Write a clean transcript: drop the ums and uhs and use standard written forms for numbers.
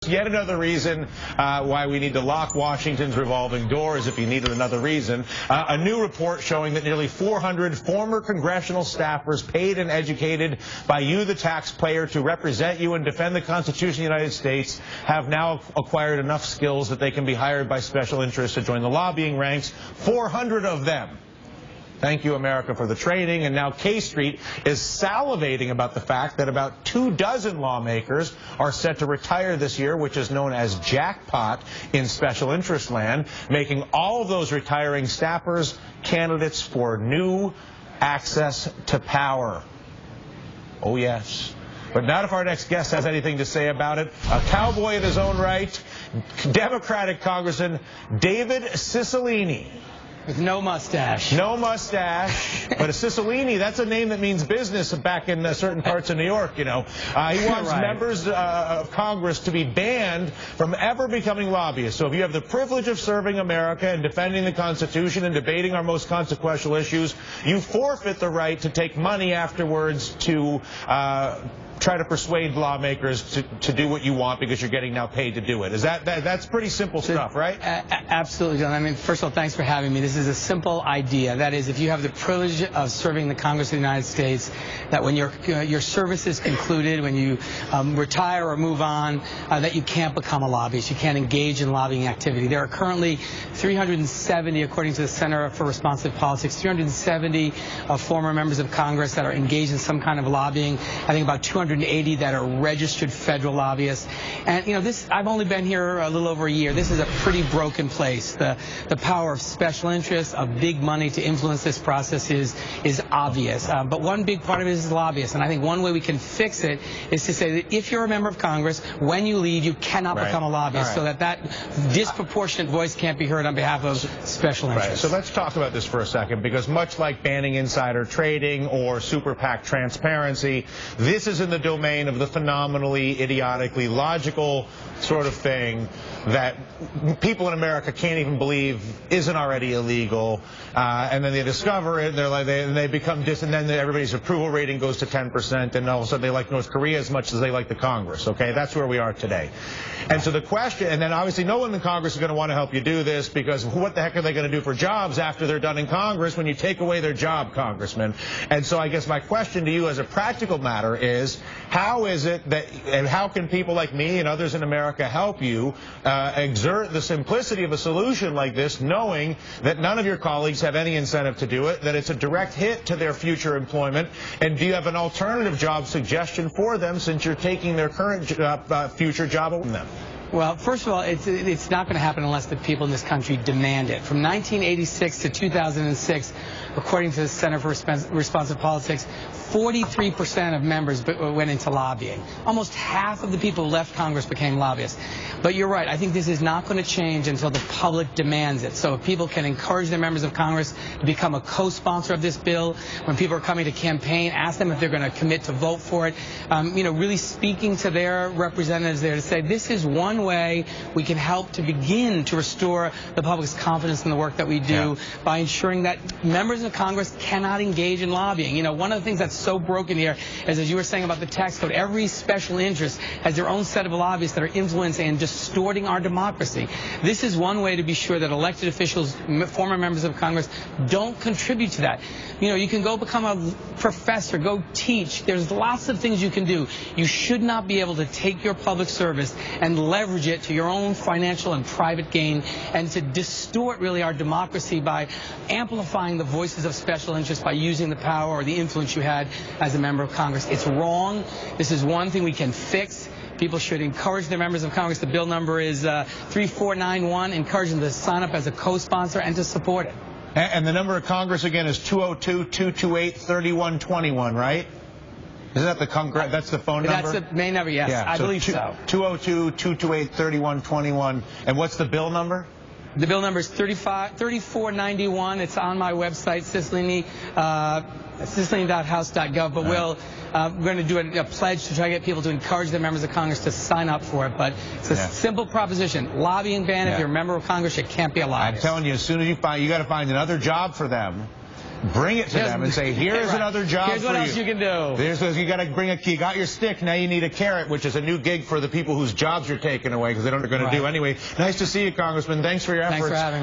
Yet another reason why we need to lock Washington's revolving doors, if you needed another reason. A new report showing that nearly 400 former congressional staffers paid and educated by you, the taxpayer, to represent you and defend the Constitution of the United States have now acquired enough skills that they can be hired by special interests to join the lobbying ranks. 400 of them. Thank you, America, for the training. And now K Street is salivating about the fact that about 24 lawmakers are set to retire this year, which is known as jackpot in special interest land, making all of those retiring staffers candidates for new access to power. Oh, yes. But not if our next guest has anything to say about it. A cowboy in his own right, Democratic Congressman David Cicilline. With no mustache. No mustache. But a Cicilline, that's a name that means business back in certain parts of New York, you know. He wants members of Congress to be banned from ever becoming lobbyists. So if you have the privilege of serving America and defending the Constitution and debating our most consequential issues, you forfeit the right to take money afterwards to try to persuade lawmakers to do what you want because you're getting now paid to do it. Is that's pretty simple stuff, right? Absolutely, John. I mean, first of all, thanks for having me. This is a simple idea. That is, if you have the privilege of serving the Congress of the United States, that when your service is concluded, when you retire or move on, that you can't become a lobbyist. You can't engage in lobbying activity. There are currently 370, according to the Center for Responsive Politics, 370 former members of Congress that are engaged in some kind of lobbying. I think about 280 that are registered federal lobbyists. And, you know, I've only been here a little over a year. This is a pretty broken place. The power of special interests, of big money to influence this process is obvious. But one big part of it is lobbyists. And I think one way we can fix it is to say that if you're a member of Congress, when you leave, you cannot become a lobbyist, so that disproportionate voice can't be heard on behalf of special interests. So let's talk about this for a second, because much like banning insider trading or super PAC transparency, this is in the domain of the phenomenally, idiotically logical sort of thing that people in America can't even believe isn't already illegal, and then they discover it, and they become and then everybody's approval rating goes to 10%, and all of a sudden they like North Korea as much as they like the Congress. Okay, that's where we are today. And so the question, and then obviously no one in Congress is going to want to help you do this, because what the heck are they going to do for jobs after they're done in Congress when you take away their job, Congressman? And so I guess my question to you as a practical matter is, how is it that, and how can people like me and others in America help you exert the simplicity of a solution like this, knowing that none of your colleagues have any incentive to do it, that it's a direct hit to their future employment, and do you have an alternative job suggestion for them, since you're taking their current future job away from them? Well, first of all, it's not going to happen unless the people in this country demand it. From 1986 to 2006, according to the Center for Responsive Politics, 43% of members went into lobbying. Almost half of the people who left Congress became lobbyists. But you're right. I think this is not going to change until the public demands it. So if people can encourage their members of Congress to become a co-sponsor of this bill, when people are coming to campaign, ask them if they're going to commit to vote for it. You know, really speaking to their representatives there to say, this is one way we can help to begin to restore the public's confidence in the work that we do by ensuring that members of Congress cannot engage in lobbying. You know, one of the things that's so broken here is, as you were saying about the tax code, every special interest has their own set of lobbyists that are influencing and distorting our democracy. This is one way to be sure that elected officials, former members of Congress, don't contribute to that. You know, you can go become a professor, go teach. There's lots of things you can do. You should not be able to take your public service and leverage it to your own financial and private gain, and to distort really our democracy by amplifying the voices of special interests by using the power or the influence you had as a member of Congress. It's wrong. This is one thing we can fix. People should encourage their members of Congress. The bill number is 3491. Encourage them to sign up as a co-sponsor and to support it. And the number of Congress, again, is 202-228-3121, right? Isn't that the Congress? That's the phone number? That's the main number, yes. Yeah, I believe so. 202-228-3121. And what's the bill number? The bill number is 3491. It's on my website, Cicilline.house.gov. But we're going to do a pledge to try to get people to encourage their members of Congress to sign up for it. But it's a simple proposition. Lobbying ban. If you're a member of Congress, you can't be a lobbyist. I'm telling you, as soon as you got to find another job for them. bring it to them and say, here's right. another job Here's what else you can do. You got to you got your stick, now you need a carrot, which is a new gig for the people whose jobs you're taking away because they're not going to do anyway. Nice to see you, Congressman. Thanks for your efforts. Thanks for having me.